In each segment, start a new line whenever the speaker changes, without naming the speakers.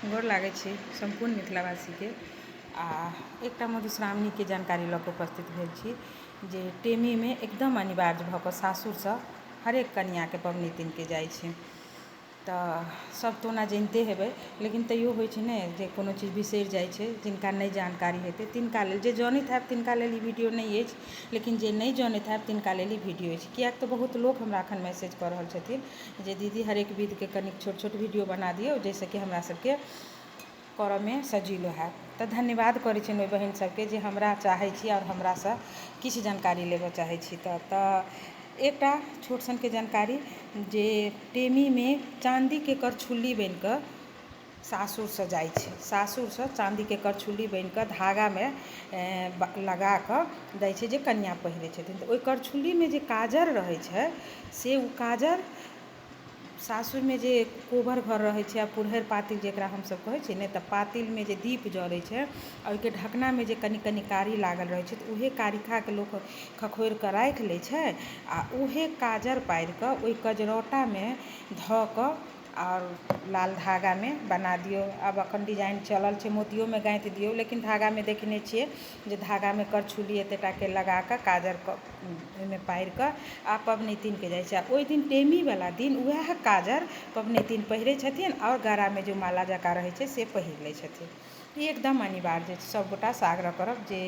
गोर लागै छी सम्पूर्ण मिथिलावासीके। आ एकटा मधुश्रावणीके जानकारी लऽ कऽ उपस्थित भेल छी जे टेमीमे एकदम अनिवार्य भऽ कऽ सासुरसँ हरेक कनिआँके पबनैतिनके जाइ छै। तऽ सब तऽ ओना जानिते हेबै, लेकिन तैयो होइ छै ने जे कोनो चीज बिसरि जाइ छै। जिनका नहि जानकारी हेतै तिनका लेल, जे जानैत हैब तिनका लेल ई वीडियो नहि अछि, लेकिन जे नहि जानैत हैब तिनका लेल ई वीडियो अछि। किएक तऽ बहुत लोक हमरा एखन मैसेज कऽ रहल छथिन जे दीदी हरेक विधके कनिक छोट छोट वीडियो बना दियौ जाहिसँ कि हमरा सबके करऽमे सजीलो हैत। तऽ धन्यवाद करै छियनि ओहि बहिन सबके जे हमरा चाहै छी आओर हमरासँ किछु जानकारी लेबऽ चाहै छी। तऽ एकटा छोट सनके जानकारी जे टेमीमे चाँदीके करछुल्ली बनिकऽ सासुरसँ जाइ छै। सासुरसँ चाँदीके करछुल्ली बनिकऽ धागामे लगाकऽ दै छै जे कनिआँ पहिरै छथिन। तऽ ओहि करछुल्लीमे जे काजर रहै छै से ओ काजर सासुरमे जे कोबर घर रहै छै आ पुरहरि पातिल जकरा हमसब कहै छिए ने, तऽ पातिलमे जे दीप जरै छै आओर ओहिके ढकनामे जे कनि कनि कारी लागल रहै छै तऽ उहे कारिखाके लोक खखोरिकऽ राखि लै छै आ उहे काजर पारिकऽ ओहि कजरौटामे धऽ कऽ आओर लाल धागामे बना दियौ। आब एखन डिजाइन चलल छै मोतियोमे गाँथि दियौ, लेकिन धागामे देखने छियै जे धागामे करछुल्ली एतेटाके लगाकऽ काजरके ओहिमे पारिकऽ आ पबनैतिनके जाइ छै। आ ओहि दिन टेमीवला दिन वएह काजर पबनैतिन पहिरै छथिन आओर गलामे जे माला जकाँ रहै छै से पहिर लै छथिन। ई एकदम अनिवार्य छै। सबगोटासँ आग्रह करब जे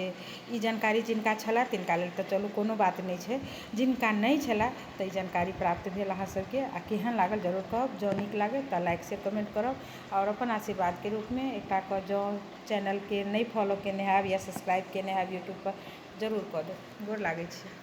ई जानकारी जिनका छलै तिनका लेल तऽ चलू कोनो बात नहि छै, जिनका नहि छलै तऽ ई जानकारी प्राप्त भेल अहाँ सबके। आ केहन लागल जरूर कहब। जँ नीक लागल तऽ लाइक शेयर कमेंट करब आओर अपन आशीर्वादके रूपमे एकटाके जँ चैनलके नहि फॉलो केने हैब या सब्सक्राइब केने हैब यूट्यूबपर जरूर कऽ देब। गोर लागै छी।